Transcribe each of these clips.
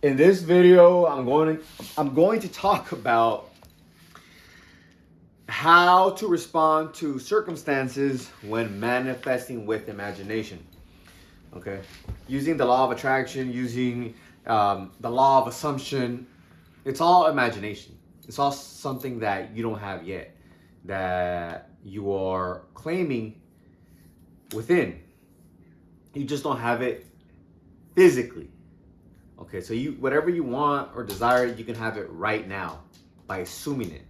In this video, I'm going to talk about how to respond to circumstances when manifesting with imagination. Okay, using the law of attraction, using the law of assumption. It's all imagination. It's all something that you don't have yet, that you are claiming within. You just don't have it physically. Okay, so you whatever you want or desire, you can have it right now by assuming it.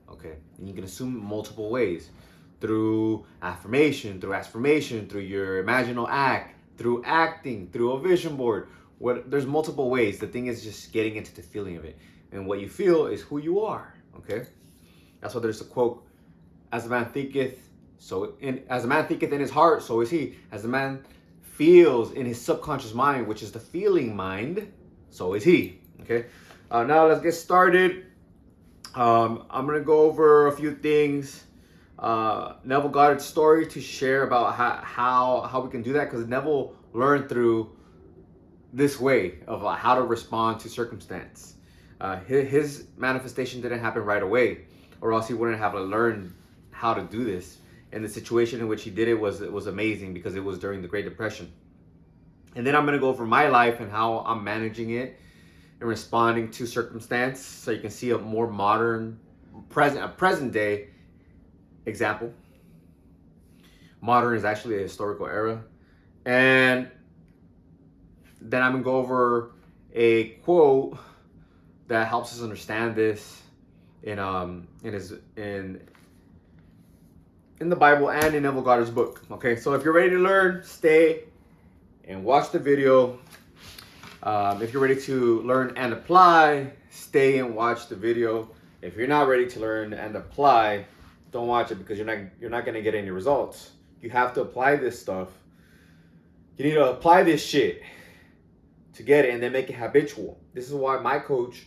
Okay, and you can assume multiple ways: through affirmation, through your imaginal act, through acting, through a vision board. There's multiple ways. The thing is just getting into the feeling of it, and what you feel is who you are. Okay, that's why there's a quote: "As a man thinketh, as a man thinketh in his heart, so is he. As a man feels in his subconscious mind, which is the feeling mind, so is he." Okay, now let's get started. I'm gonna go over a few things. Neville Goddard's story to share about how we can do that, because Neville learned through this way of how to respond to circumstance. His manifestation didn't happen right away, or else he wouldn't have learned how to do this. And the situation in which he did it was amazing, because it was during the Great Depression. And then I'm gonna go over my life and how I'm managing it and responding to circumstance, so you can see a more modern, present day example. Modern is actually a historical era. And then I'm gonna go over a quote that helps us understand this in the Bible and in Neville Goddard's book. Okay, so if you're ready to learn, stay and watch the video. If you're ready to learn and apply, stay and watch the video. If you're not ready to learn and apply, don't watch it, because you're not gonna get any results. You have to apply this stuff. You need to apply this shit to get it, and then make it habitual. This is why my coach,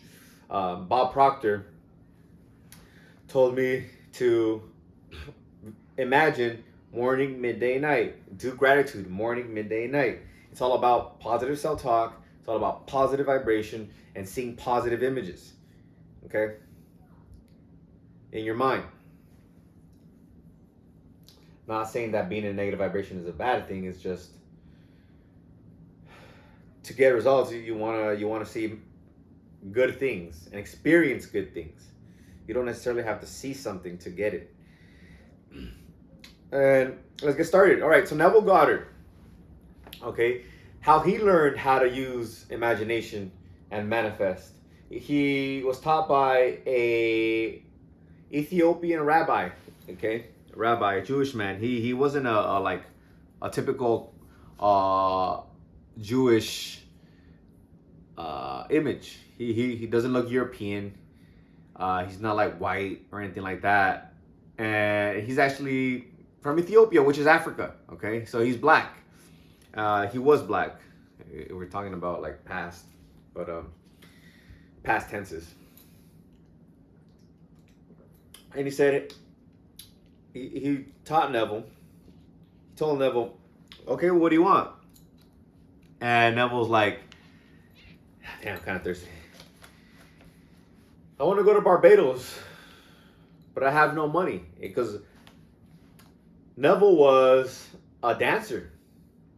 Bob Proctor, told me to imagine morning, midday, night. Do gratitude morning, midday, night. It's all about positive self-talk. It's all about positive vibration and seeing positive images. Okay? In your mind. Not saying that being in a negative vibration is a bad thing. It's just, to get results, you wanna see good things and experience good things. You don't necessarily have to see something to get it. And let's get started. All right, so Neville Goddard, okay, how he learned how to use imagination and manifest. He was taught by a Ethiopian rabbi, okay, a Jewish man. He wasn't a typical Jewish image. He doesn't look European. He's not like white or anything like that. And he's actually from Ethiopia, which is Africa. Okay, so he's black. He was black. We're talking about like past, but past tenses. And he said he taught Neville. He told Neville, "Okay, well, what do you want?" And Neville's like, "Damn, I'm kind of thirsty. I want to go to Barbados, but I have no money." Because Neville was a dancer.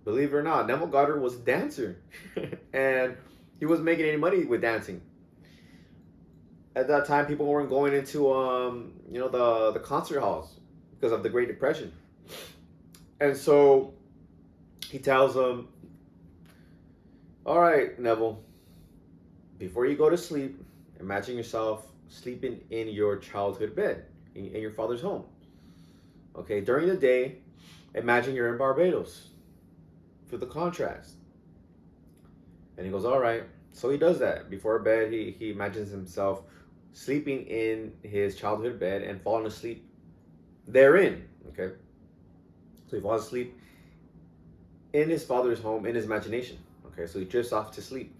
Believe it or not, Neville Goddard was a dancer. And he wasn't making any money with dancing. At that time, people weren't going into the concert halls because of the Great Depression. And so he tells them, "All right, Neville, before you go to sleep, imagine yourself sleeping in your childhood bed in your father's home. Okay, during the day, imagine you're in Barbados for the contrast." And he goes, "All right." So he does that. Before bed, he imagines himself sleeping in his childhood bed and falling asleep therein. Okay, so he falls asleep in his father's home in his imagination. Okay, so he drifts off to sleep.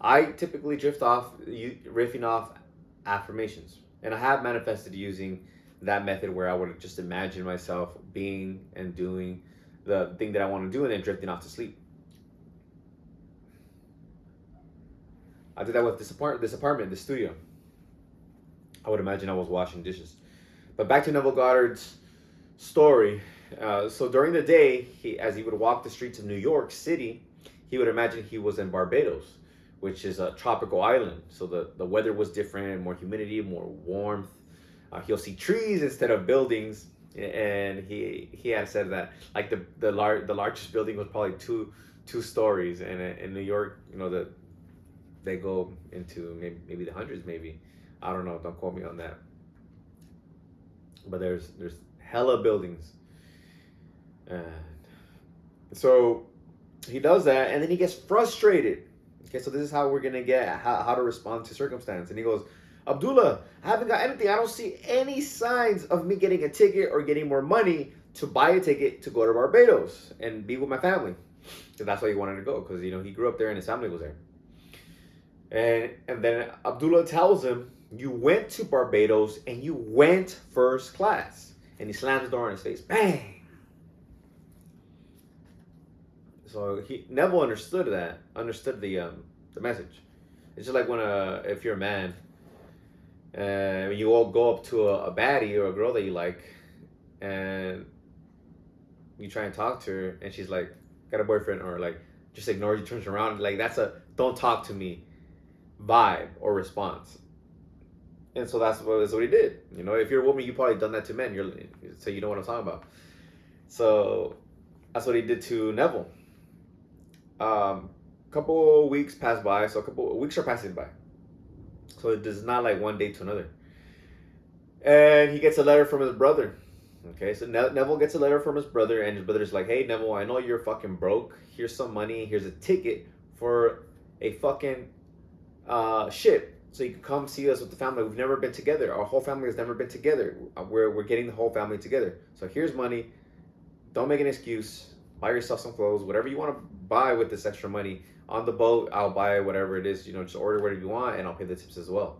I typically drift off, riffing off affirmations. And I have manifested using that method, where I would just imagine myself being and doing the thing that I want to do, and then drifting off to sleep. I did that with this apartment, this studio. I would imagine I was washing dishes. But back to Neville Goddard's story. So during the day, as he would walk the streets of New York City, he would imagine he was in Barbados, which is a tropical island. So the weather was different, more humidity, more warmth. He'll see trees instead of buildings, and he had said that like the largest building was probably two stories, and in New York, they go into maybe the hundreds, maybe. I don't know. Don't quote me on that. But there's hella buildings, and so he does that, and then he gets frustrated. Okay, so this is how we're gonna get how to respond to circumstance. And he goes, Abdullah, I haven't got anything. I don't see any signs of me getting a ticket or getting more money to buy a ticket to go to Barbados and be with my family. So that's why he wanted to go, because he grew up there and his family was there. And then Abdullah tells him, you went to Barbados and you went first class. And he slams the door in his face. Bang! So Neville understood the message. It's just like if you're a man, when you all go up to a baddie or a girl that you like, and you try and talk to her, and she's like, got a boyfriend, or like just ignores you, turns around, like that's a don't talk to me vibe or response. And so that's what he did. If you're a woman, you probably done that to men. So you know what I'm talking about. So that's what he did to Neville. Couple weeks pass by, so a couple weeks are passing by. So it is not like one day to another. And he gets a letter from his brother. Okay, so Neville gets a letter from his brother, and his brother's like, hey, Neville, I know you're fucking broke. Here's some money. Here's a ticket for a fucking ship, so you can come see us with the family. We've never been together. Our whole family has never been together. We're getting the whole family together. So here's money. Don't make an excuse. Buy yourself some clothes. Whatever you want to buy with this extra money. On the boat, I'll buy whatever it is. Just order whatever you want, and I'll pay the tips as well.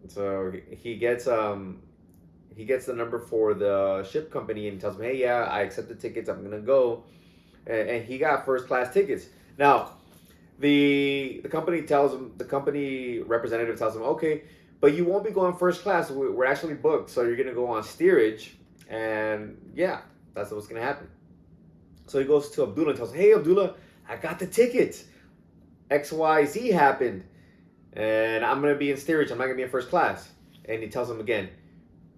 So he gets the number for the ship company and tells him, hey, yeah, I accept the tickets. I'm gonna go, and he got first class tickets. Now, the company representative tells him, okay, but you won't be going first class. We're actually booked, so you're gonna go on steerage, and yeah, that's what's gonna happen. So he goes to Abdullah and tells him, hey, Abdullah, I got the tickets. XYZ happened, and I'm gonna be in steerage. I'm not gonna be in first class. And he tells him again,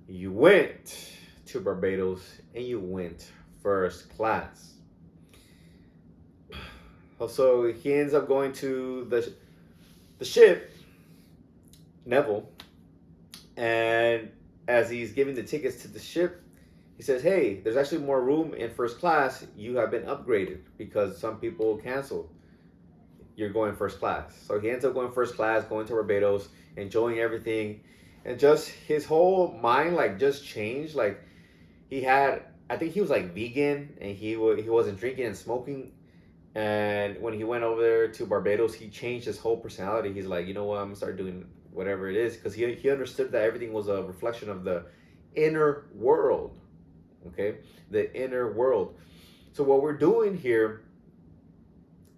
you went to Barbados and you went first class. So he ends up going to the ship, Neville, and as he's giving the tickets to the ship, he says, hey, there's actually more room in first class. You have been upgraded because some people canceled. You're going first class. So he ends up going first class, going to Barbados, enjoying everything. And just his whole mind just changed. I think he was vegan, and he wasn't drinking and smoking. And when he went over there to Barbados, he changed his whole personality. He's like, you know what, I'm gonna start doing whatever it is, because he understood that everything was a reflection of the inner world. Okay, the inner world. So what we're doing here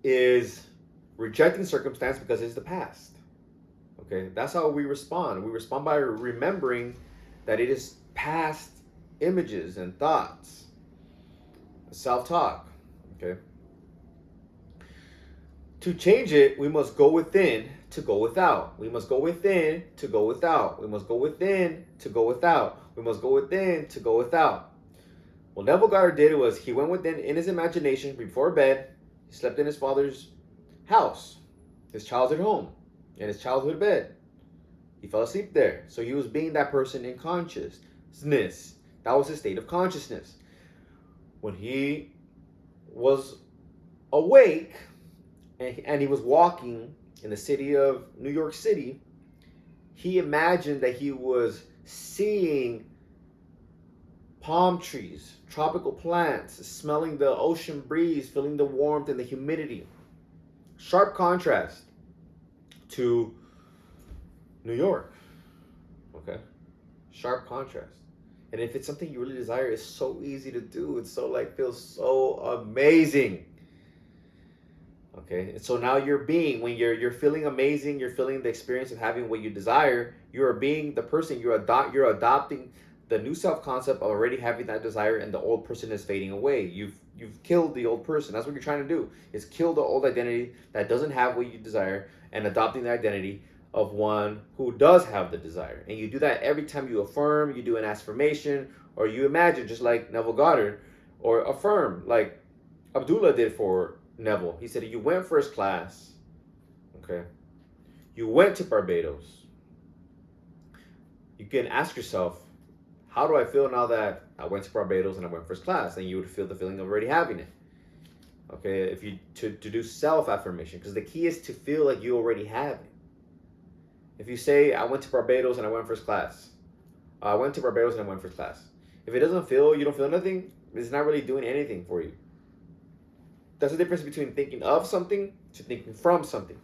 is rejecting circumstance because it's the past. Okay, that's how we respond. We respond by remembering that it is past images and thoughts, self-talk. Okay. To change it, we must go within to go without. We must go within to go without. We must go within to go without. We must go within to go without. What Neville Goddard did was he went within in his imagination before bed. He slept in his father's house, his childhood home, in his childhood bed. He fell asleep there. So he was being that person in consciousness. That was his state of consciousness. When he was awake, and he was walking in the city of New York City, he imagined that he was seeing palm trees, tropical plants, smelling the ocean breeze, feeling the warmth and the humidity. Sharp contrast to New York. Okay? Sharp contrast. And if it's something you really desire, it's so easy to do. It's so feels so amazing. Okay, and so now you're being, when you're feeling amazing, you're feeling the experience of having what you desire. You are being the person, you're adopting the new self concept of already having that desire, and the old person is fading away. You've killed the old person. That's what you're trying to do, is kill the old identity that doesn't have what you desire, and adopting the identity of one who does have the desire. And you do that every time you affirm, you do an affirmation, or you imagine, just like Neville Goddard, or affirm like Abdullah did for Neville. He said, you went first class, okay? You went to Barbados. You can ask yourself, how do I feel now that I went to Barbados and I went first class? And you would feel the feeling of already having it. Okay, if you to do self-affirmation, because the key is to feel like you already have it. If you say, I went to Barbados and I went first class. I went to Barbados and I went first class. If it doesn't feel, you don't feel nothing, it's not really doing anything for you. That's the difference between thinking of something to thinking from something.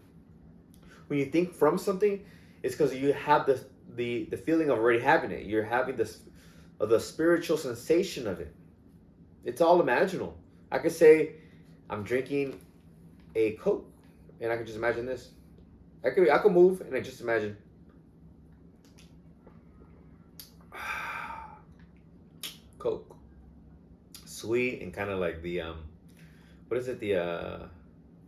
When you think from something, it's because you have the feeling of already having it. You're having this the spiritual sensation of it. It's all imaginal. I could say I'm drinking a Coke, and I could just imagine this. I could move and I just imagine Coke, sweet and kind of like the what is it, the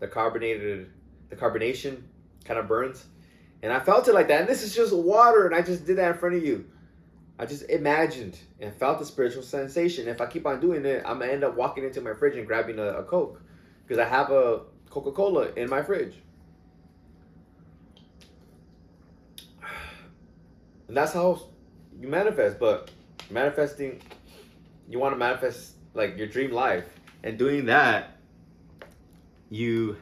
carbonation kind of burns, and I felt it like that. And this is just water, and I just did that in front of you. I just imagined and felt the spiritual sensation. If I keep on doing it, I'm gonna end up walking into my fridge and grabbing a Coke, because I have a Coca-Cola in my fridge. And that's how you manifest. But manifesting, you want to manifest like your dream life, and doing that, you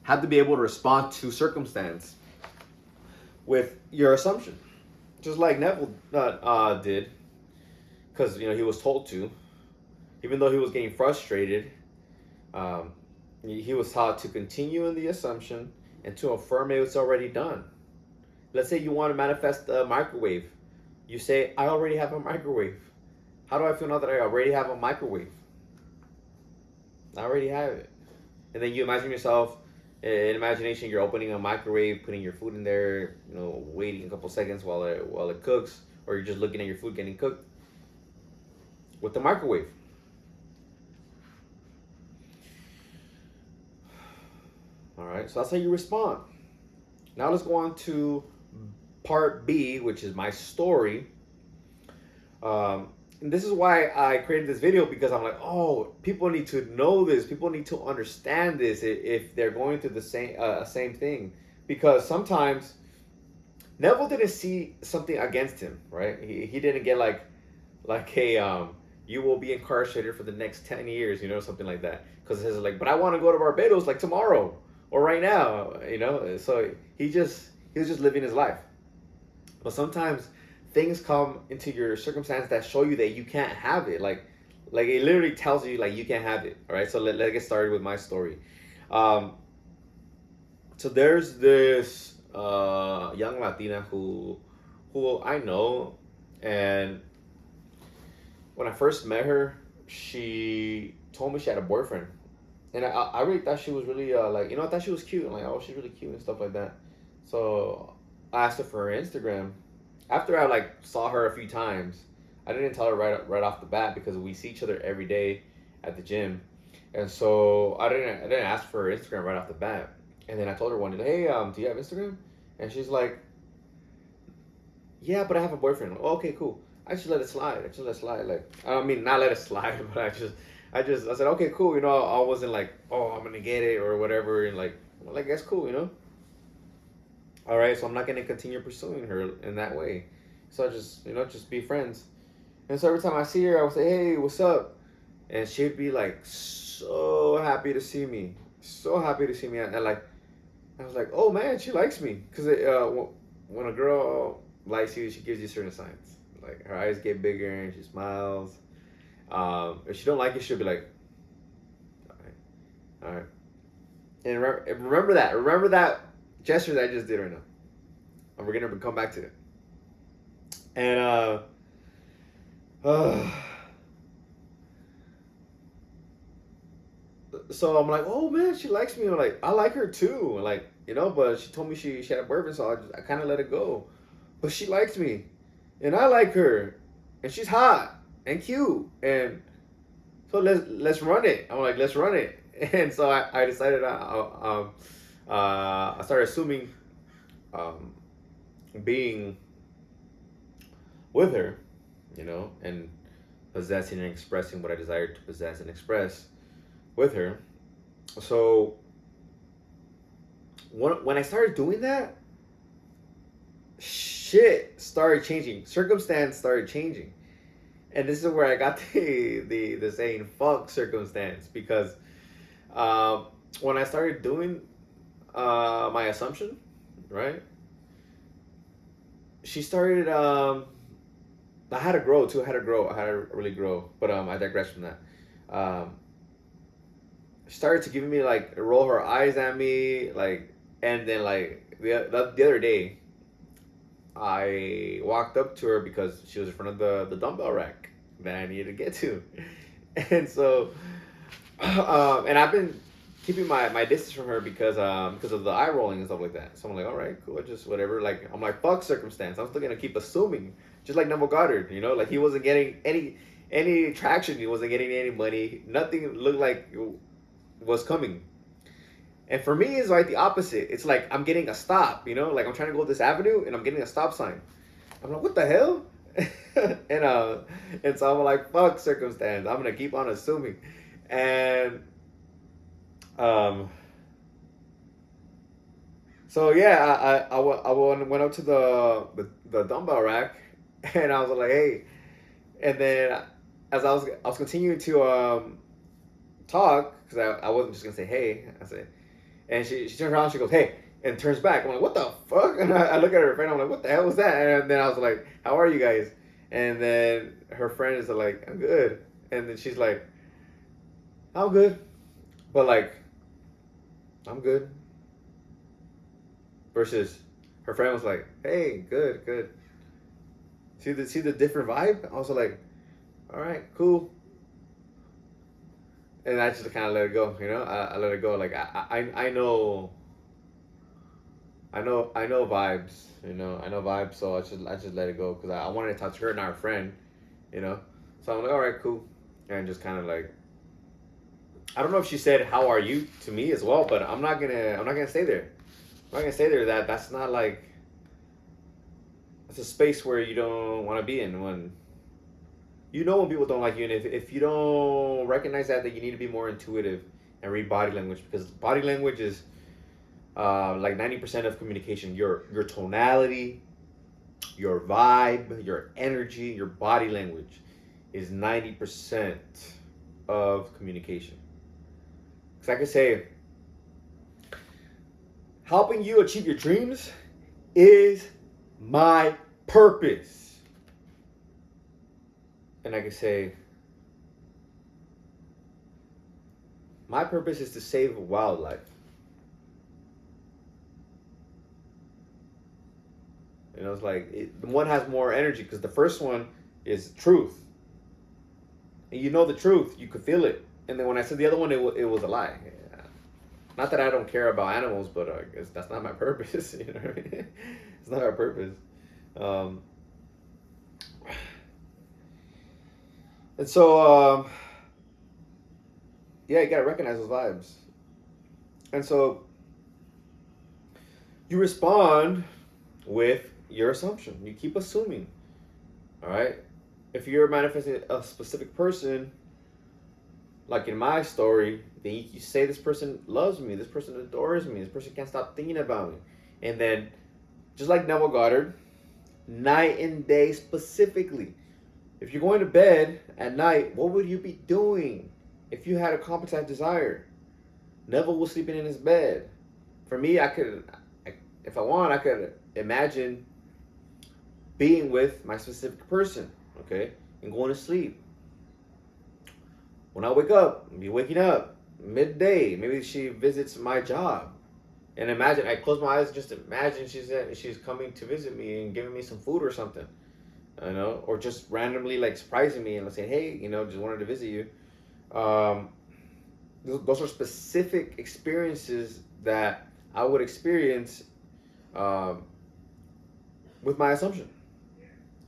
have to be able to respond to circumstance with your assumption, just like Neville did, because he was told to. Even though he was getting frustrated, he was taught to continue in the assumption and to affirm it was already done. Let's say you want to manifest a microwave. You say, I already have a microwave. How do I feel now that I already have a microwave? I already have it. And then you imagine yourself, in imagination, you're opening a microwave, putting your food in there, waiting a couple seconds while it cooks, or you're just looking at your food getting cooked with the microwave. All right, so that's how you respond. Now let's go on to part B, which is my story. And this is why I created this video, because I'm like, oh, people need to know this. People need to understand this if they're going through the same thing. Because sometimes Neville didn't see something against him, right? He didn't get like a you will be incarcerated for the next 10 years, something like that. Because it says like, but I want to go to Barbados like tomorrow or right now, So he was just living his life. But sometimes things come into your circumstance that show you that you can't have it. Like it literally tells you like you can't have it. All right. So let's get started with my story. So there's this young Latina who I know, and when I first met her, she told me she had a boyfriend, and I really thought she was really I thought she was cute. I'm like, oh, she's really cute and stuff like that. So I asked her for her Instagram. After I saw her a few times, I didn't tell her right off the bat, because we see each other every day at the gym, and so I didn't ask for her Instagram right off the bat. And then I told her one day, hey, do you have Instagram? And she's like, yeah, but I have a boyfriend. Oh, okay, cool. I just let it slide. Like, I mean, not let it slide, but I said, okay, cool. I wasn't like, oh, I'm gonna get it or whatever, and that's cool, All right, so I'm not gonna continue pursuing her in that way. So I just be friends. And so every time I see her, I would say, hey, what's up? And she'd be like, so happy to see me. And I was like, oh man, she likes me. Because when a girl likes you, she gives you certain signs. Like her eyes get bigger and she smiles. If she don't like you, she'll be like, all right. And remember that gesture that I just did right now. And we're gonna come back to it. And so I'm like, oh man, she likes me. I'm like, I like her too. Like, but she told me she had a boyfriend, so I kind of let it go. But she likes me, and I like her, and she's hot and cute, and so let's run it. I'm like, let's run it. And so I decided I started assuming um, being with her, and possessing and expressing what I desired to possess and express with her. So when I started doing that, shit started changing. Circumstance started changing. And this is where I got the saying "fuck circumstance" because when I started doing my assumption, right? She started. I had to grow too. I had to really grow. But I digress from that. Um, she started to give me like roll her eyes at me, like, and then like the other day, I walked up to her because she was in front of the dumbbell rack that I needed to get to, and so, and I've been keeping my distance from her because of the eye rolling and stuff like that. So I'm like, all right, cool, just whatever. Like I'm like, fuck circumstance. I'm still gonna keep assuming, just like Neville Goddard. Like he wasn't getting any traction. He wasn't getting any money. Nothing looked like it was coming. And for me, it's like the opposite. It's like I'm getting a stop, like I'm trying to go this avenue and I'm getting a stop sign. I'm like, what the hell? and so I'm like, fuck circumstance. I'm gonna keep on assuming. And so yeah, I went up to the dumbbell rack and I was like, hey. And then as I was continuing to talk, because I wasn't just gonna say hey, I said, and she turns around, she goes, hey, and turns back. I'm like, what the fuck? And I look at her friend, I'm like, what the hell was that? And then I was like, how are you guys? And then her friend is like, I'm good. And then she's like, I'm good. But like, I'm good. Versus her friend was like, hey, good, good. See the different vibe? I was like, all right, cool. And I just kind of let it go, I let it go. Like I know vibes, I know vibes. So I just let it go because I wanted to talk to her, not her friend, So I'm like, all right, cool, and just kind of like, I don't know if she said how are you to me as well, but I'm not gonna stay there. I'm not gonna stay there. That's not like, it's a space where you don't want to be in when when people don't like you, and if you don't recognize that you need to be more intuitive and read body language, because body language is like 90% of communication. Your tonality, your vibe, your energy, your body language is 90% of communication. Because I could say, helping you achieve your dreams is my purpose. And I could say, my purpose is to save wildlife. It's like one has more energy because the first one is truth, and the truth, you could feel it. And then when I said the other one, it was a lie. Yeah. Not that I don't care about animals, but I guess that's not my purpose. You know what I mean? It's not our purpose. And so, yeah, you gotta recognize those vibes. And so, you respond with your assumption. You keep assuming. All right? If you're manifesting a specific person, like in my story, then you say this person loves me, this person adores me, this person can't stop thinking about me. And then, just like Neville Goddard, night and day specifically. If you're going to bed at night, what would you be doing if you had a complex desire? Neville was sleeping in his bed. For me, if I want, I could imagine being with my specific person, okay, and going to sleep. When I wake up, I'll be waking up midday. Maybe she visits my job, and imagine I close my eyes, just imagine she's coming to visit me and giving me some food or something, or just randomly like surprising me and saying, hey, just wanted to visit you. Those are specific experiences that I would experience um, with my assumption.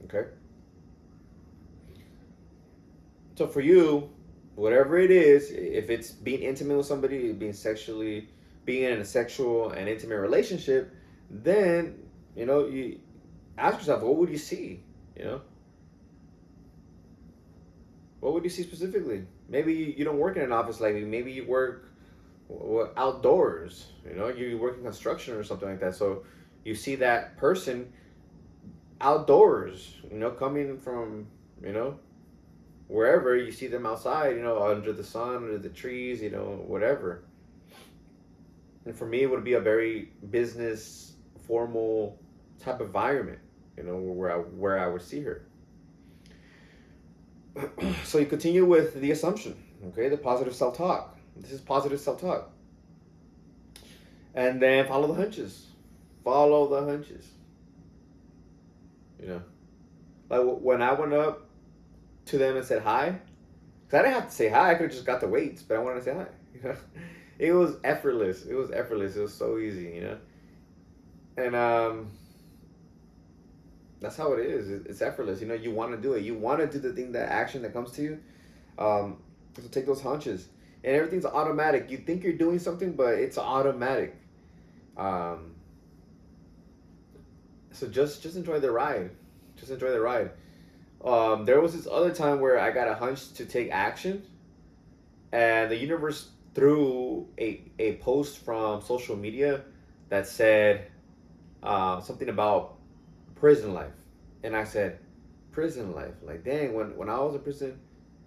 Okay. So for you, whatever it is, if it's being intimate with somebody, being in a sexual and intimate relationship, then you ask yourself, what would you see? You know, what would you see specifically? Maybe you don't work in an office like me. Maybe you work outdoors. You work in construction or something like that. So you see that person outdoors. Coming from wherever you see them outside. Under the sun, under the trees. Whatever. And for me, it would be a very business, formal type of environment. Where I would see her. So you continue with the assumption, okay, the positive self-talk. This is positive self-talk. And then follow the hunches. Follow the hunches. Like when I went up to them and said hi, because I didn't have to say hi, I could have just got the weights, but I wanted to say hi. It was effortless. It was effortless. It was so easy, And that's how it is. It's effortless. You want to do it. You want to do the thing, that action that comes to you. So take those hunches, and everything's automatic. You think you're doing something, but it's automatic. So just enjoy the ride. Just enjoy the ride. There was this other time where I got a hunch to take action, and the universe threw a post from social media that said something about prison life. And I said, prison life? Like, dang, when I was in prison,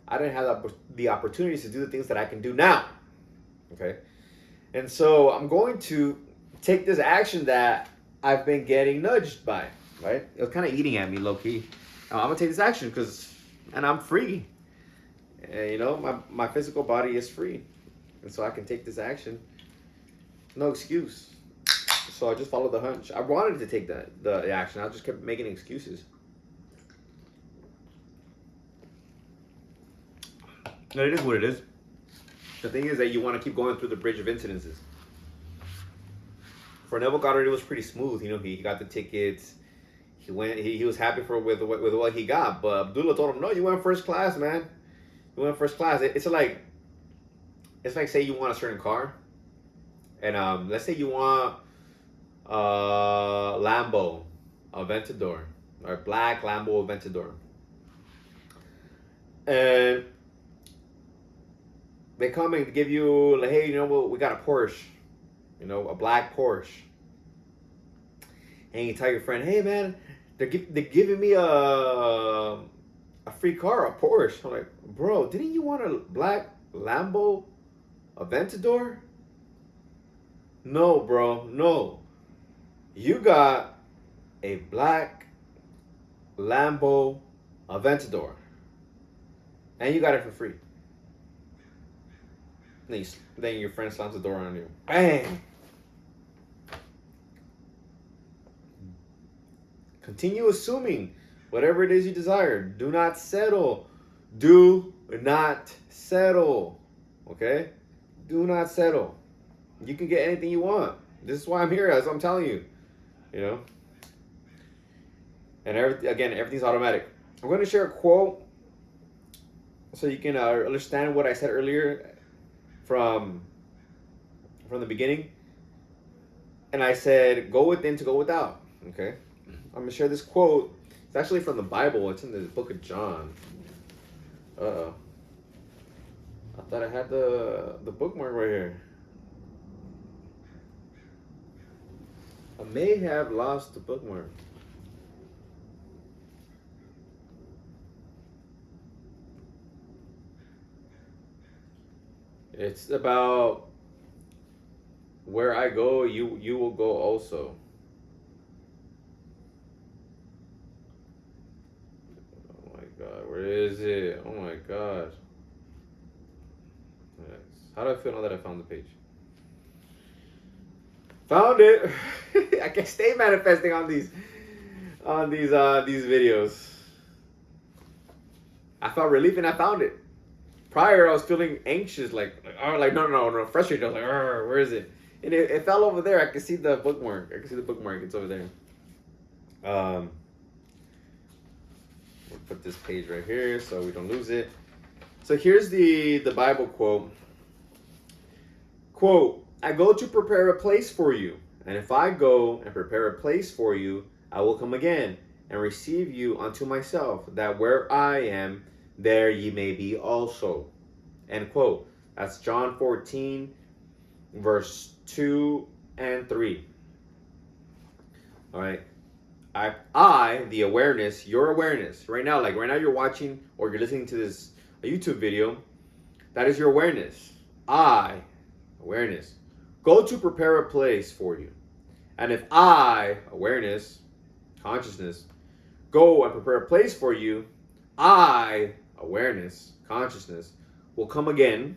I didn't have the opportunities to do the things that I can do now. Okay? And so I'm going to take this action that I've been getting nudged by, right? It was kind of eating at me, low-key. I'm going to take this action and I'm free. And, my physical body is free. And so I can take this action. No excuse. So I just followed the hunch. I wanted to take the action. I just kept making excuses. And it is what it is. The thing is that you want to keep going through the bridge of incidences. For Neville Goddard, it was pretty smooth. He got the tickets. He went. He was happy with what he got. But Abdullah told him, "No, you went first class, man. You went first class." It's like say you want a certain car, and let's say you want Lambo Aventador, or black Lambo Aventador, and they come and give you, like, hey, we got a Porsche, a black Porsche, and you tell your friend, hey man, they're giving me a free car, a Porsche. I'm like, bro, didn't you want a black Lambo Aventador? No, bro, no. You got a black Lambo Aventador, and you got it for free. Then your friend slams the door on you. Bang! Continue assuming whatever it is you desire. Do not settle. Do not settle. Okay? Do not settle. You can get anything you want. This is why I'm here, as I'm telling you. And everything's automatic. I'm going to share a quote so you can understand what I said earlier from the beginning. And I said, go within to go without. Okay? I'm going to share this quote. It's actually from the Bible. It's in the book of John. Uh-oh. I thought I had the bookmark right here. I may have lost the bookmark. It's about where I go, you will go also. Oh my God, where is it? Oh my God. How do I feel now that I found the page? Found it. I can stay manifesting on these videos. I felt relief and I found it. prior I was feeling anxious, like no, frustrated. I was like, where is it? And it fell over there. I could see the bookmark. It's over there. We'll put this page right here so we don't lose it. So here's the Bible quote. Quote, I go to prepare a place for you. And if I go and prepare a place for you, I will come again and receive you unto myself, that where I am, there ye may be also. End quote. That's John 14, verse 2 and 3. All right. I, the awareness, your awareness, right now you're watching or you're listening to this a YouTube video, that is your awareness. I, awareness, go to prepare a place for you. And if I, awareness, consciousness, go and prepare a place for you, I, awareness, consciousness, will come again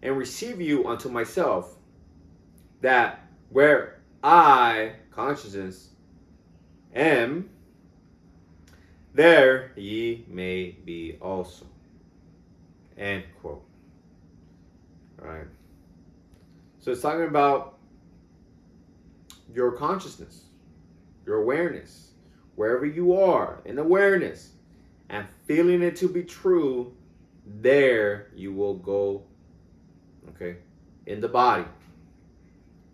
and receive you unto myself, that where I, consciousness, am, there ye may be also. End quote. All right. So it's talking about your consciousness, your awareness, wherever you are in awareness, and feeling it to be true, there you will go, okay, in the body,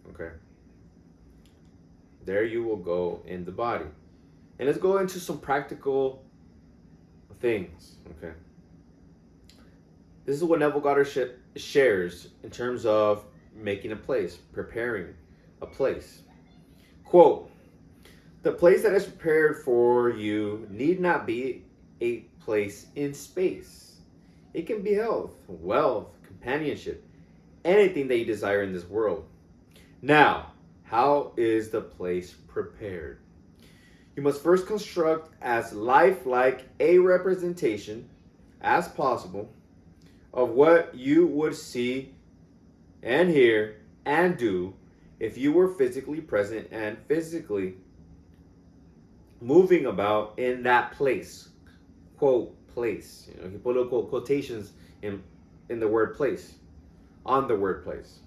okay. There you will go in the body. And let's go into some practical things, okay. This is what Neville Goddard shares in terms of making a place, preparing a place. Quote, the place that is prepared for you need not be a place in space. It can be health, wealth, companionship, anything that you desire in this world. Now, how is the place prepared? You must first construct as lifelike a representation as possible of what you would see and hear and do if you were physically present and physically moving about in that place. Quote, place. You know, he put little quotations in the word place, on the word place.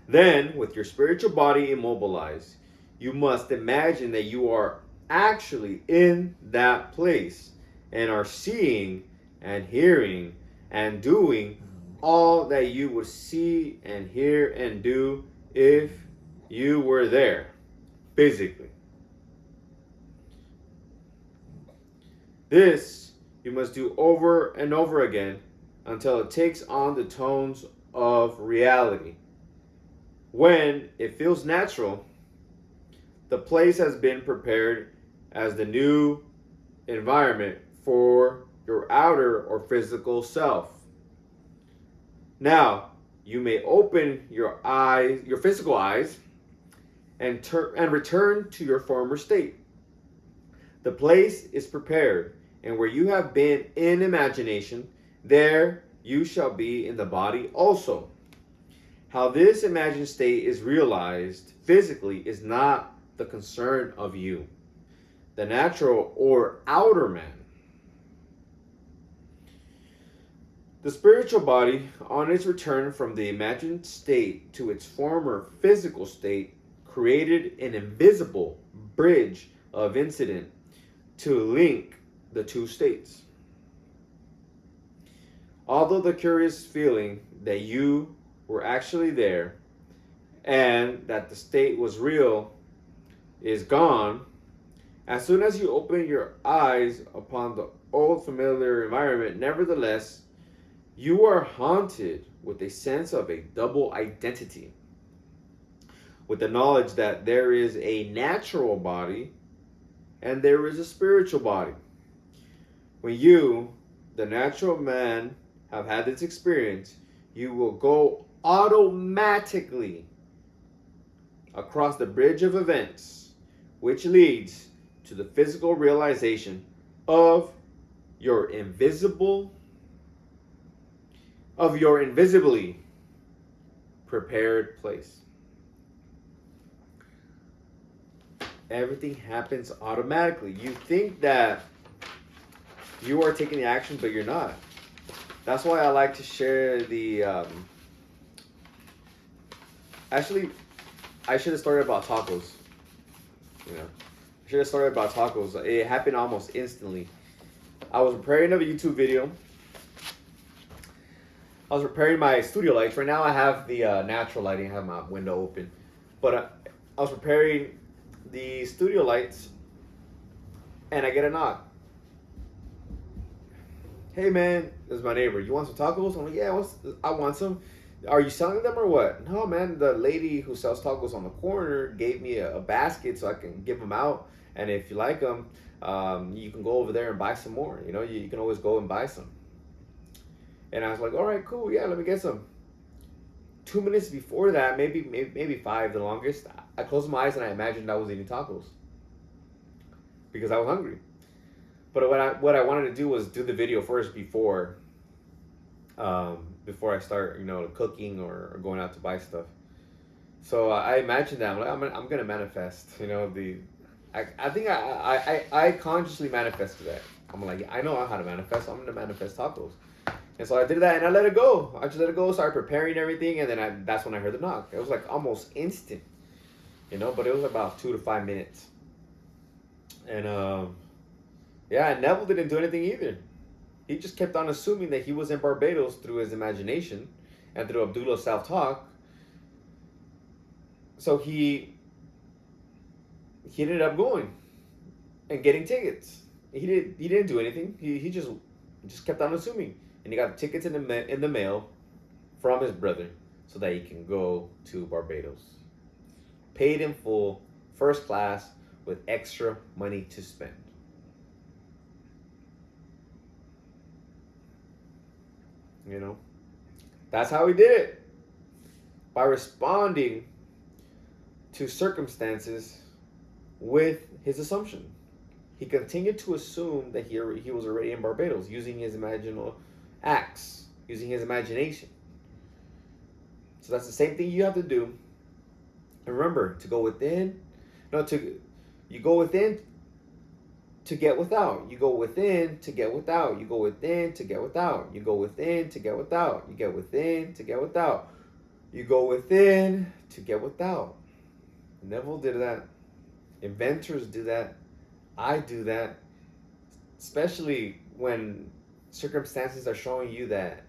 Then, with your spiritual body immobilized, you must imagine that you are actually in that place and are seeing and hearing and doing all that you would see and hear and do if you were there physically. This you must do over and over again until it takes on the tones of reality. When it feels natural, the place has been prepared as the new environment for your outer or physical self. Now, you may open your eyes, your physical eyes, and return to your former state. The place is prepared, and where you have been in imagination, there you shall be in the body also. How this imagined state is realized physically is not the concern of you, the natural or outer man. The spiritual body, on its return from the imagined state to its former physical state, created an invisible bridge of incident to link the two states. Although the curious feeling that you were actually there and that the state was real is gone, as soon as you open your eyes upon the old familiar environment, nevertheless, you are haunted with a sense of a double identity, with the knowledge that there is a natural body and there is a spiritual body. When you, the natural man, have had this experience, you will go automatically across the bridge of events, which leads to the physical realization of your invisibly prepared place. Everything happens automatically. You think that you are taking the action, but you're not. That's why I like to share the. Actually, I should have started about tacos. You know, I should have started about tacos. It happened almost instantly. I was preparing a YouTube video. I was preparing my studio lights. Right now, I have the natural lighting. I have my window open, but I was preparing the studio lights, and I get a knock. Hey man, this is my neighbor. You want some tacos? I'm like, yeah, I want some. Are you selling them or what? No, man. The lady who sells tacos on the corner gave me a basket so I can give them out. And if you like them, you can go over there and buy some more. You know, you can always go and buy some. And I was like, all right, cool. Yeah, let me get some. 2 minutes before that, maybe 5, the longest, I closed my eyes and I imagined I was eating tacos because I was hungry. But what I wanted to do was do the video first before I start, cooking or going out to buy stuff. So I imagined that I'm gonna manifest. I think I consciously manifested that. I'm like, I know how to manifest. I'm gonna manifest tacos. And so I did that and I let it go. I just let it go, started preparing everything, and then that's when I heard the knock. It was like almost instant, but it was about 2 to 5 minutes. And yeah, Neville didn't do anything either. He just kept on assuming that he was in Barbados through his imagination and through Abdullah's self-talk. So he ended up going and getting tickets. He didn't do anything. He just kept on assuming. And he got the tickets in the mail from his brother so that he can go to Barbados. Paid in full, first class, with extra money to spend. That's how he did it. By responding to circumstances with his assumption. He continued to assume that he was already in Barbados using his imaginal acts, using his imagination. So that's the same thing you have to do. And remember, to go within, you go within to get without. You go within to get without. You go within to get without. You go within to get without. You get within to get without. You go within to get without. Neville did that. Inventors do that. I do that. Especially when circumstances are showing you that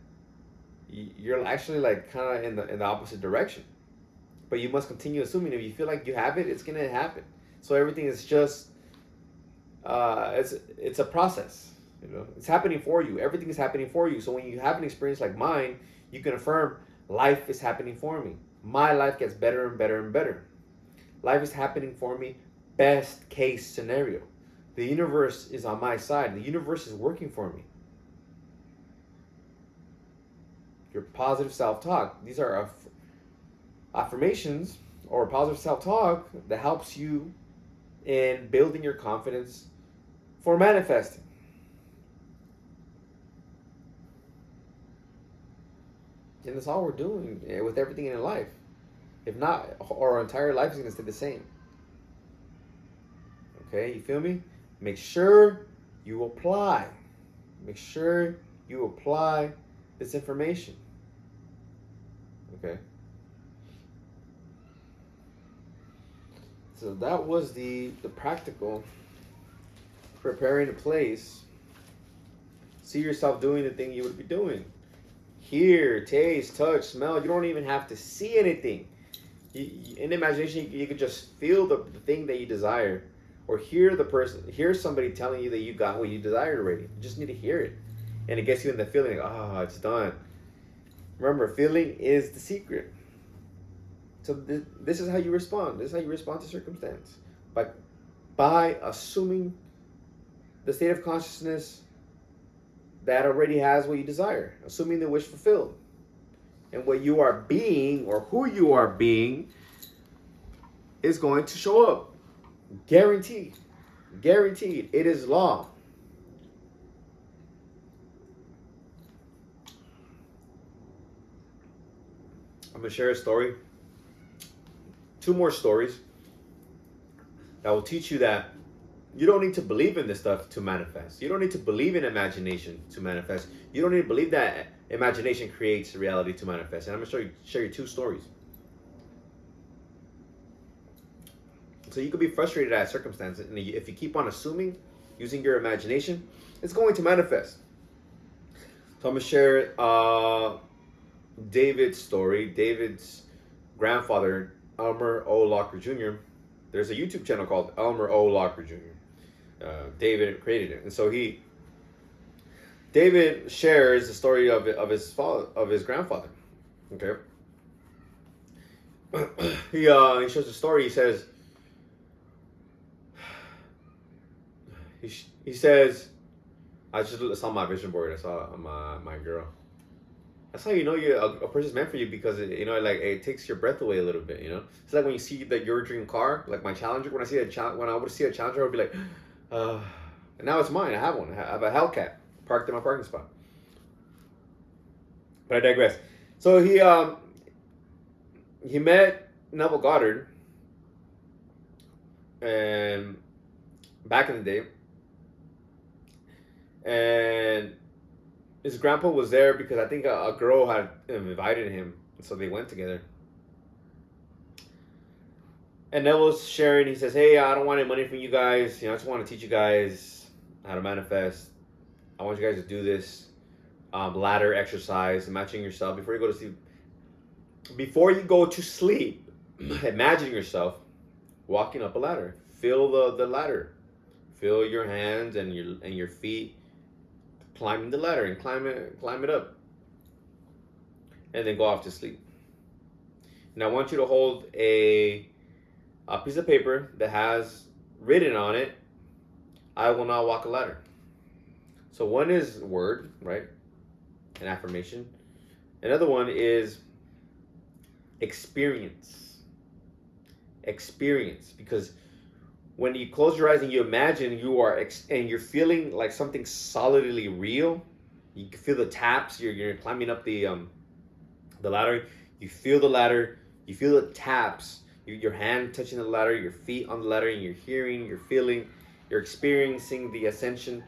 you're actually like kind of in the opposite direction. But you must continue assuming. If you feel like you have it, it's gonna happen. So everything is just it's a process. It's happening for you. Everything is happening for you. So when you have an experience like mine, you can affirm life is happening for me. My life gets better and better and better. Life is happening for me. Best case scenario. The universe is on my side. The universe is working for me. Your positive self-talk. These are affirmations or positive self-talk that helps you in building your confidence for manifesting. And that's all we're doing with everything in life. If not, our entire life is going to stay the same. Okay, you feel me? Make sure you apply. Make sure you apply this information. Okay. So that was the practical preparing a place. See yourself doing the thing you would be doing. Hear, taste, touch, smell. You don't even have to see anything. In imagination, you could just feel the thing that you desire, or hear somebody telling you that you got what you desired already. You just need to hear it, and it gets you in the feeling like, oh, it's done. Remember, feeling is the secret. So this is how you respond. This is how you respond to circumstance. By assuming the state of consciousness that already has what you desire. Assuming the wish fulfilled. And what you are being, or who you are being, is going to show up. Guaranteed. Guaranteed. It is law. I'm going to share a story. 2 more stories that will teach you that You don't need to believe in this stuff to manifest. You don't need to believe in imagination to manifest. You don't need to believe that imagination creates reality to manifest. And I'm going to share you two stories. So you could be frustrated at circumstances, and if you keep on assuming, using your imagination, it's going to manifest. So I'm going to share David's story. David's grandfather, Elmer O. Locker Jr. There's a YouTube channel called Elmer O. Locker Jr. David created it, and so David shares the story of his father, of his grandfather. Okay, he shows the story. He says he says, I just saw my vision board. I saw my girl. That's how you know a person's meant for you, because it takes your breath away a little bit. It's like when you see your dream car, like my Challenger. When I would see a Challenger, I would be like, and now it's mine. I have one. I have a Hellcat parked in my parking spot. But I digress. So he met Neville Goddard, and back in the day, and his grandpa was there because I think a girl had invited him, so they went together. And Neville's sharing. He says, "Hey, I don't want any money from you guys. I just want to teach you guys how to manifest. I want you guys to do this ladder exercise, imagining yourself before you go to sleep. Before you go to sleep, imagine yourself walking up a ladder. Feel the ladder. Feel your hands and your feet climbing the ladder, and climb it up, and then go off to sleep. And I want you to hold a piece of paper that has written on it, 'I will not walk a ladder.'" So one is word, right? An affirmation. Another one is experience. Experience, because when you close your eyes and you imagine and you're feeling like something solidly real, you can feel the taps. You're climbing up the ladder. You feel the ladder. You feel the taps. Your hand touching the ladder. Your feet on the ladder, and you're hearing. You're feeling. You're experiencing the ascension.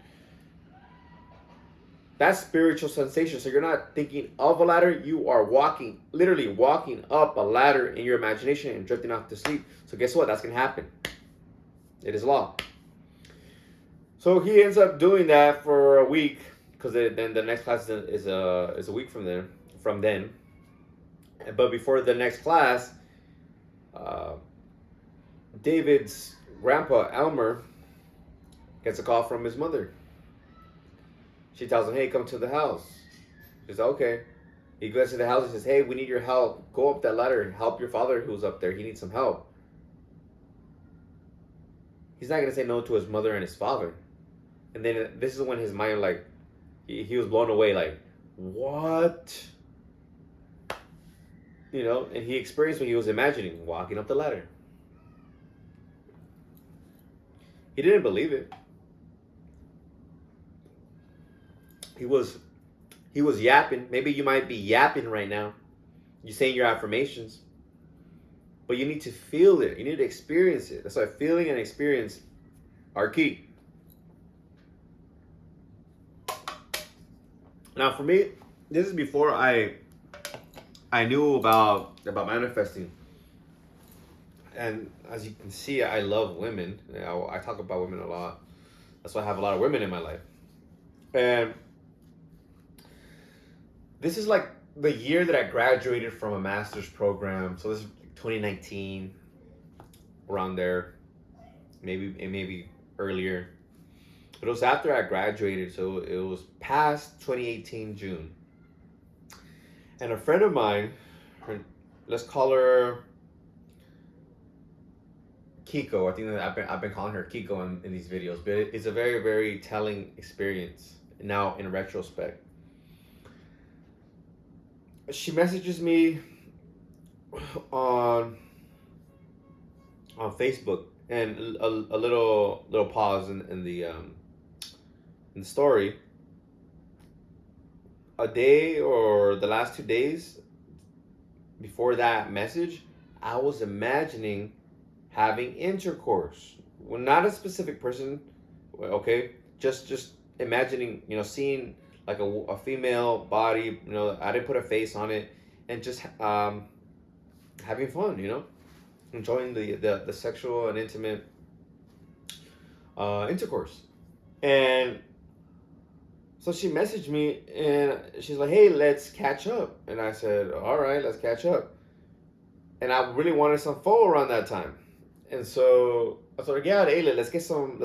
That's spiritual sensation. So you're not thinking of a ladder. You are literally walking up a ladder in your imagination and drifting off to sleep. So guess what? That's gonna happen. It is law. So he ends up doing that for a week, because then the next class is a week from then. But before the next class, David's grandpa Elmer gets a call from his mother. She tells him, "Hey, come to the house." He says, "Okay." He goes to the house and says, "Hey, we need your help. Go up that ladder and help your father who's up there. He needs some help." He's not going to say no to his mother and his father. And then this is when his mind, like, he was blown away, like, what? And he experienced what he was imagining, walking up the ladder. He didn't believe it. He was yapping. Maybe you might be yapping right now. You're saying your affirmations. But you need to feel it. You need to experience it. That's why feeling and experience are key. Now, for me, this is before I knew about manifesting. And as you can see, I love women. I talk about women a lot. That's why I have a lot of women in my life. And this is like the year that I graduated from a master's program. So this is 2019, around there, maybe earlier. But it was after I graduated, so it was past 2018 June. And a friend of mine, let's call her Kiko. I think that I've been calling her Kiko in these videos, but it's a very, very telling experience now in retrospect. She messages me on Facebook, and a little pause in the story. A day or the last 2 days before that message, I was imagining having intercourse well, not a specific person, okay, just imagining, seeing like a female body, I didn't put a face on it, and just having fun, enjoying the sexual and intimate intercourse. And so she messaged me and she's like, "Hey, let's catch up." And I said, "All right, let's catch up." And I really wanted some pho around that time. And so I told her, "Yeah, hey, let's get some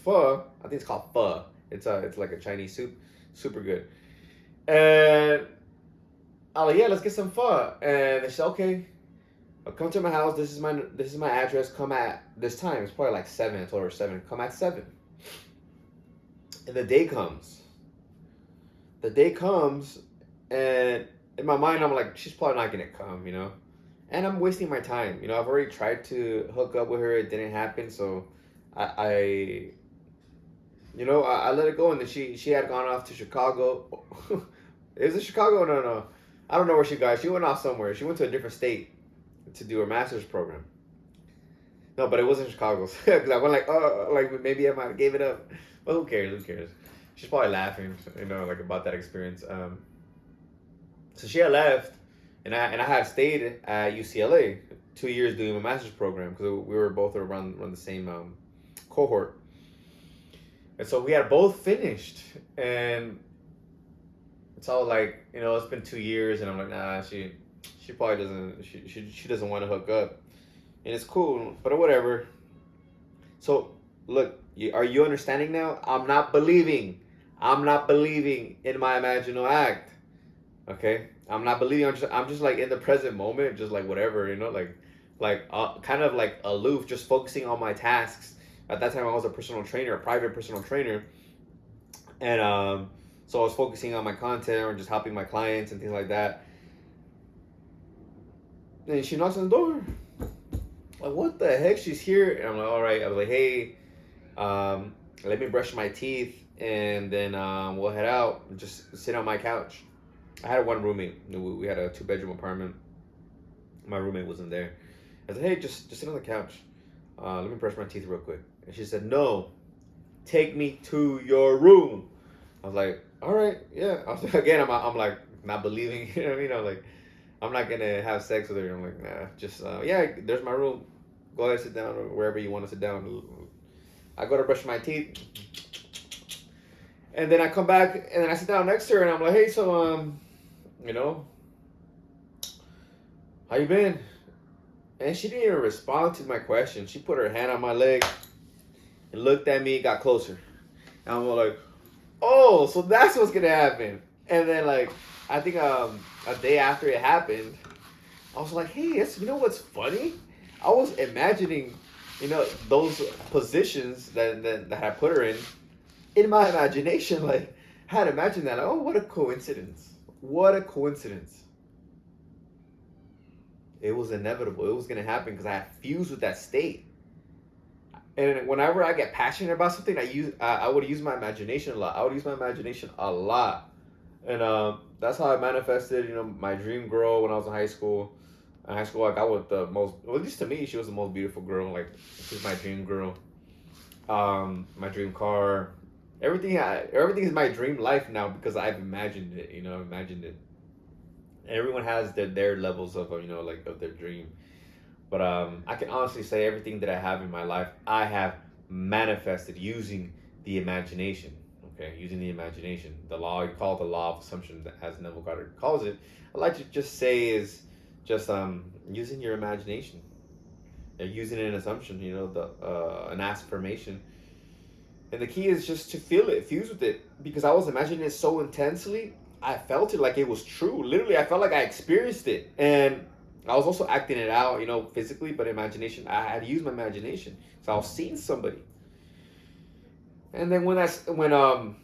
pho. I think it's called pho. It's like a Chinese soup, super good." And I was like, "Yeah, let's get some pho." And she said, "Okay, I'll come to my house. This is my address. Come at this time. It's probably like 7. I told her 7. Come at 7." And the day comes. The day comes, and in my mind, I'm like, she's probably not gonna come. And I'm wasting my time. I've already tried to hook up with her. It didn't happen. So I I let it go. And then she had gone off to Chicago. Is it Chicago? No, no. I don't know where she got. She went off somewhere. She went to a different state to do her master's program. No, but it wasn't Chicago. Because I went like, oh, like maybe I might have gave it up. But who cares? Who cares? She's probably laughing, like about that experience. So she had left, and I had stayed at UCLA 2 years doing my master's program because we were both around the same cohort. And so we had both finished, and it's all like, it's been 2 years, and I'm like, nah, she probably doesn't, she doesn't want to hook up, and it's cool, but whatever. So look, are you understanding now? I'm not believing in my imaginal act. Okay, I'm not believing. I'm just like in the present moment, just like whatever, like kind of like aloof, just focusing on my tasks. At that time, I was a personal trainer, a private personal trainer, and so I was focusing on my content or just helping my clients and things like that. And she knocks on the door. Like, what the heck? She's here, and I'm like, all right. I was like, hey, let me brush my teeth, and then we'll head out and just sit on my couch. I had one roommate. We had a 2-bedroom apartment. My roommate wasn't there. I said, hey, just sit on the couch. Let me brush my teeth real quick. And she said, no, take me to your room. I was like, all right, yeah. Again, I'm like not believing. You know what I mean? I'm like, I'm not gonna have sex with her. I'm like, nah, just yeah. There's my room. Go ahead, sit down wherever you want to sit down. I go to brush my teeth, and then I come back, and then I sit down next to her, and I'm like, hey, so you know, how you been? And she didn't even respond to my question. She put her hand on my leg and looked at me, got closer. And I'm like, oh, so that's what's gonna happen. And then like, I think a day after it happened, I was like, hey, you know what's funny? I was imagining, those positions that I put her in my imagination. Like, I had imagined that. Oh, what a coincidence. What a coincidence. It was inevitable. It was going to happen because I had fused with that state. And whenever I get passionate about something, I would use my imagination a lot. I would use my imagination a lot. And that's how I manifested, my dream girl when I was in high school. In high school, I got with the most, well, at least to me, she was the most beautiful girl. Like, she's my dream girl. My dream car. Everything is my dream life now because I've imagined it, imagined it. Everyone has their levels of, like of their dream. But I can honestly say everything that I have in my life, I have manifested using the imagination. Okay, using the imagination. The law, you call it the law of assumption, as Neville Goddard calls it. I like to just say is just using your imagination. Using an assumption, an affirmation. And the key is just to feel it, fuse with it. Because I was imagining it so intensely, I felt it like it was true. Literally, I felt like I experienced it. And I was also acting it out, physically, but imagination, I had to use my imagination. So I was seeing somebody. And then when the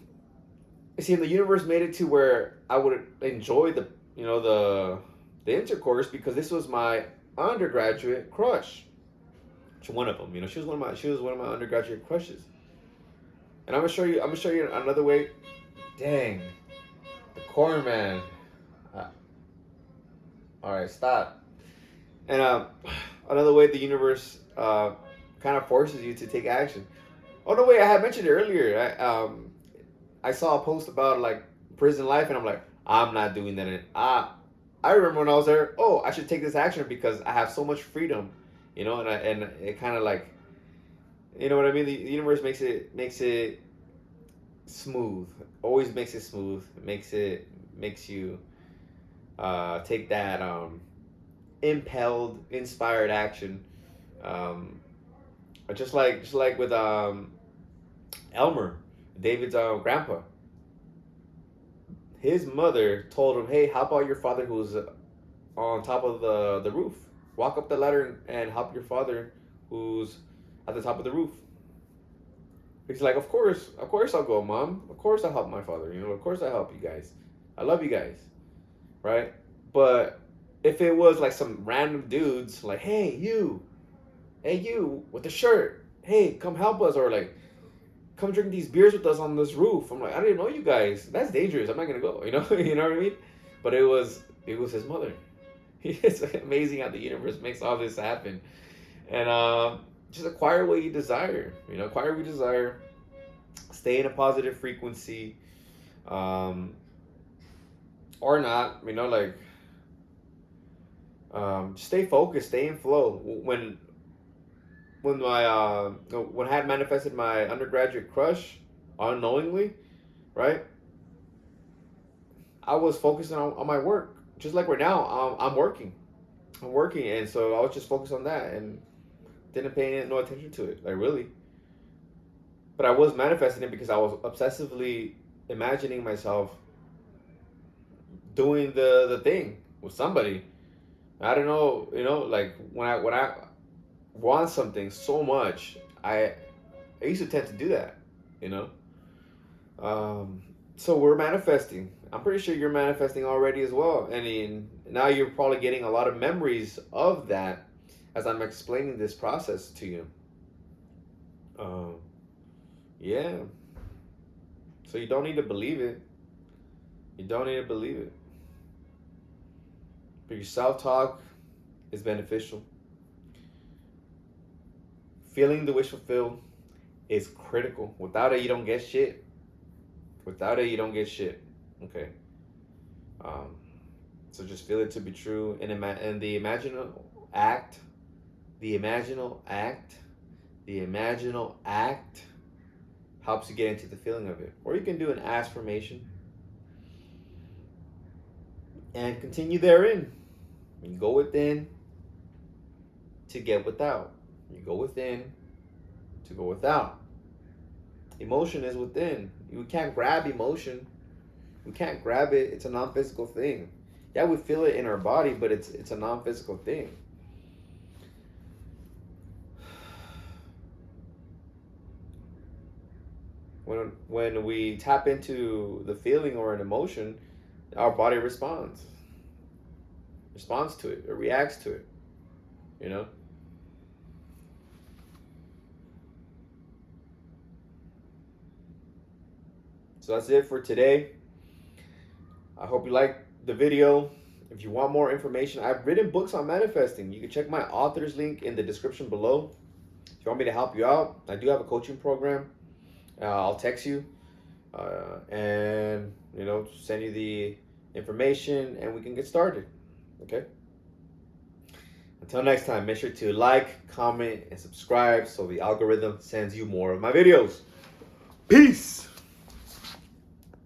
universe made it to where I would enjoy the intercourse because this was my undergraduate crush. One of them, she was one of my undergraduate crushes. And I'm gonna show you another way. Dang, the corn man. All right, stop. And another way the universe kind of forces you to take action. Oh no, wait! I had mentioned it earlier. I saw a post about like prison life, and I'm like, I'm not doing that. I remember when I was there. Oh, I should take this action because I have so much freedom, you know, and it kind of like, you know what I mean. The universe makes it smooth. Always makes it smooth. Makes you take that impelled, inspired action. Um, just like with Elmer, David's grandpa. His mother told him, "Hey, how about your father who's on top of the roof? Walk up the ladder and help your father who's at the top of the roof." He's like, of course I'll go, mom. Of course I'll help my father. You know, of course I help you guys. I love you guys, right? But if it was like some random dudes, like, hey you with the shirt, hey, come help us, or like, come drink these beers with us on this roof. I'm like, I didn't know you guys. That's dangerous. I'm not gonna go. You know, you know what I mean? But it was his mother. It's amazing how the universe makes all this happen. And just acquire what you desire. You know, acquire what you desire. Stay in a positive frequency, um, or not. You know, like stay focused, stay in flow. When I had manifested my undergraduate crush unknowingly, right? I was focusing on my work, just like right now. I'm working, and so I was just focused on that and didn't pay no attention to it, like really. But I was manifesting it because I was obsessively imagining myself doing the thing with somebody. I don't know, you know, like when I want something so much, I used to tend to do that, you know. Um, so we're manifesting. I'm pretty sure you're manifesting already as well, and now you're probably getting a lot of memories of that as I'm explaining this process to you. Um, yeah. So you don't need to believe it. You don't need to believe it. But your self-talk is beneficial. Feeling the wish fulfilled is critical. Without it, you don't get shit. Without it, you don't get shit. Okay. Um, so just feel it to be true, and the imaginal act, the imaginal act, the imaginal act helps you get into the feeling of it. Or you can do an affirmation and continue therein. You go within to get without. You go within to go without. Emotion is within. You can't grab emotion. We can't grab it. It's a non-physical thing. Yeah, we feel it in our body, but it's a non-physical thing. When we tap into the feeling or an emotion, our body responds to it, it reacts to it, you know. So that's it for today. I hope you liked the video. If you want more information, I've written books on manifesting. You can check my author's link in the description below. If you want me to help you out, I do have a coaching program. I'll text you and send you the information, and we can get started. Okay. Until next time, make sure to like, comment, and subscribe so the algorithm sends you more of my videos. Peace.